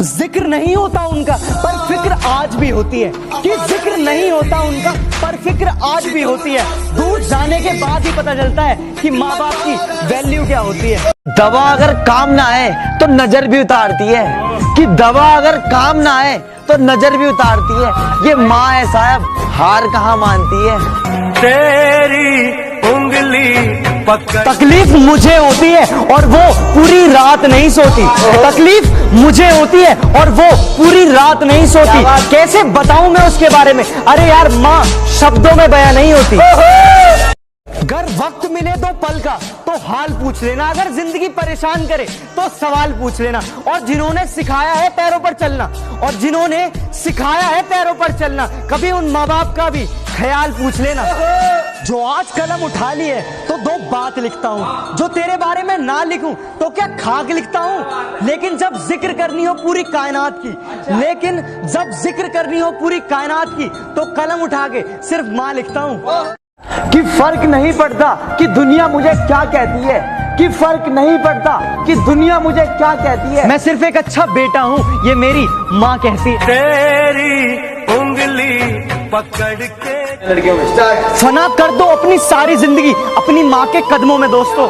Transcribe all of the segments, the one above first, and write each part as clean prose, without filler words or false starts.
जिक्र नहीं होता उनका पर फिक्र आज भी होती है, कि जिक्र नहीं होता उनका पर फिक्र आज भी होती है। दूर जाने के बाद ही पता चलता है कि माँ बाप की वैल्यू क्या होती है। दवा अगर काम ना आए तो नजर भी उतारती है, कि दवा अगर काम ना आए तो नजर भी उतारती है। ये माँ है साहब, हार कहाँ मानती है। तेरी उंगली तकलीफ मुझे होती है और वो पूरी रात नहीं सोती। तकलीफ मुझे होती है और वो पूरी रात नहीं सोती। कैसे बताऊं मैं उसके बारे में? अरे यार माँ शब्दों में बयां नहीं होती। अगर वक्त मिले तो पल का तो हाल पूछ लेना, अगर जिंदगी परेशान करे तो सवाल पूछ लेना। और जिन्होंने सिखाया है पैरों पर चलना, और जिन्होंने सिखाया है पैरों पर चलना, कभी उन माँ बाप का भी ख्याल पूछ लेना। जो आज कलम उठा ली है तो दो बात लिखता हूँ, जो तेरे बारे में ना लिखूं तो क्या खाक लिखता हूँ। लेकिन जब जिक्र करनी हो पूरी कायनात की, लेकिन जब जिक्र करनी हो पूरी कायनात की तो कलम उठा के सिर्फ माँ लिखता हूँ। कि फर्क नहीं पड़ता कि दुनिया मुझे क्या कहती है, कि फर्क नहीं पड़ता कि दुनिया मुझे क्या कहती है। मैं सिर्फ एक अच्छा बेटा हूँ, ये मेरी माँ कहती है। तेरी उंगली पकड़ के फना कर दो अपनी सारी जिंदगी अपनी माँ के कदमों में दोस्तों,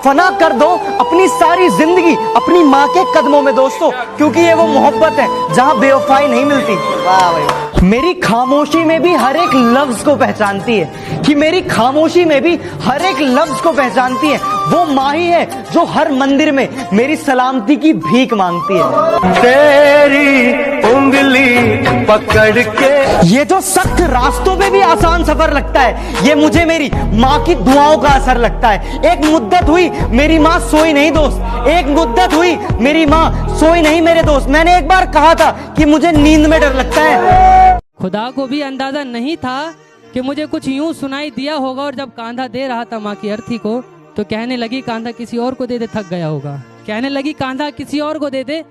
फना कर दो अपनी सारी जिंदगी अपनी माँ के कदमों में दोस्तों, क्योंकि ये वो मोहब्बत है जहाँ बेवफाई नहीं मिलती। वाह भाई। मेरी खामोशी में भी हर एक लफ्ज को पहचानती है, कि मेरी खामोशी में भी हर एक लफ्ज को पहचानती है। वो माँ ही है जो हर मंदिर में मेरी सलामती की भीख मांगती है। तेरी उंगली पकड़ के ये जो सख्त रास्तों में भी आसान सफर लगता है, ये मुझे मेरी माँ की दुआओं का असर लगता है। एक मुद्दत हुई मेरी माँ सोई नहीं दोस्त, एक मुद्दत हुई मेरी माँ सोई नहीं मेरे दोस्त। मैंने एक बार कहा था कि मुझे नींद में डर लगता है। खुदा को भी अंदाजा नहीं था कि मुझे कुछ यूं सुनाई दिया होगा, और जब कांधा दे रहा था माँ की अर्थी को तो कहने लगी कांधा किसी और को दे दे, थक गया होगा। कहने लगी कांधा किसी और को दे दे,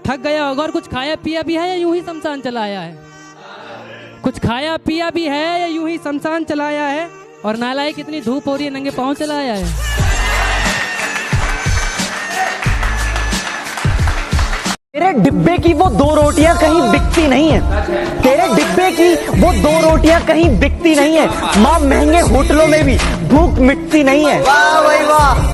थक गया होगा। और कुछ खाया पिया भी है या यूं ही शमशान चलाया है? कुछ खाया पिया भी है या यूं ही शमशान चलाया है? और नालायक कितनी धूप हो रही है, नंगे पाँव चलाया है। तेरे डिब्बे की वो दो रोटियां कहीं बिकती नहीं है, तेरे डिब्बे की वो दो रोटियां कहीं बिकती नहीं है। माँ महंगे होटलों में भी भूख मिटती नहीं है। वाह भाई वाह।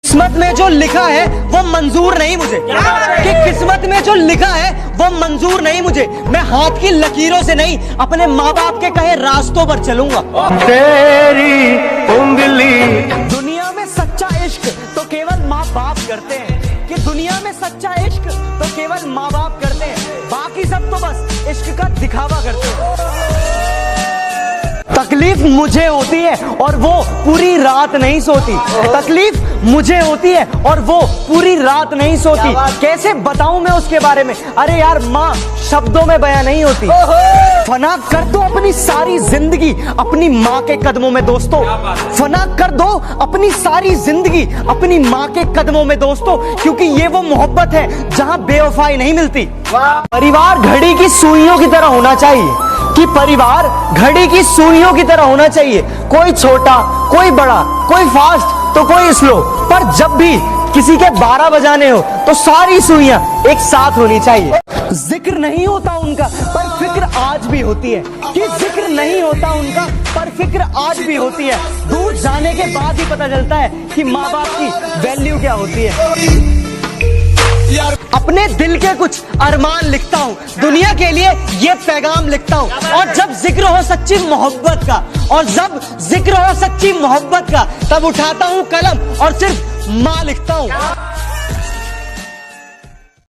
किस्मत में जो लिखा है वो मंजूर नहीं मुझे, कि किस्मत में जो लिखा है वो मंजूर नहीं मुझे। मैं हाथ की लकीरों से नहीं अपने माँ बाप के कहे रास्तों पर चलूंगा। तेरी उंगली दुनिया में सच्चा इश्क तो केवल माँ बाप करते हैं, कि दुनिया में सच्चा इश्क तो केवल माँ बाप करते हैं, बाकी सब तो बस इश्क का दिखावा करते हैं। तकलीफ मुझे होती है और वो पूरी रात नहीं सोती। तकलीफ मुझे होती है और वो पूरी रात नहीं सोती। कैसे बताऊं मैं उसके बारे में? अरे यार माँ शब्दों में बयां नहीं होती। फना कर दो अपनी सारी जिंदगी अपनी माँ के कदमों में दोस्तों, फना कर दो अपनी सारी जिंदगी अपनी माँ के कदमों में दोस्तों, क्योंकि ये वो मोहब्बत है जहाँ बेवफाई नहीं मिलती। परिवार घड़ी की सुइयों की तरह होना चाहिए, कि परिवार घड़ी की सुइयों की तरह होना चाहिए। कोई छोटा कोई बड़ा, कोई फास्ट तो कोई स्लो, पर जब भी किसी के 12 बजाने हो तो सारी सुइयां एक साथ होनी चाहिए। जिक्र नहीं होता उनका पर फिक्र आज भी होती है, कि जिक्र नहीं होता उनका पर फिक्र आज भी होती है। दूर जाने के बाद ही पता चलता है कि माँ बाप की वैल्यू क्या होती है। अपने दिल के कुछ अरमान लिखता हूँ, दुनिया के लिए ये पैगाम लिखता हूँ। और जब जिक्र हो सच्ची मोहब्बत का, और जब जिक्र हो सच्ची मोहब्बत का, तब उठाता हूँ कलम और सिर्फ माँ लिखता हूँ।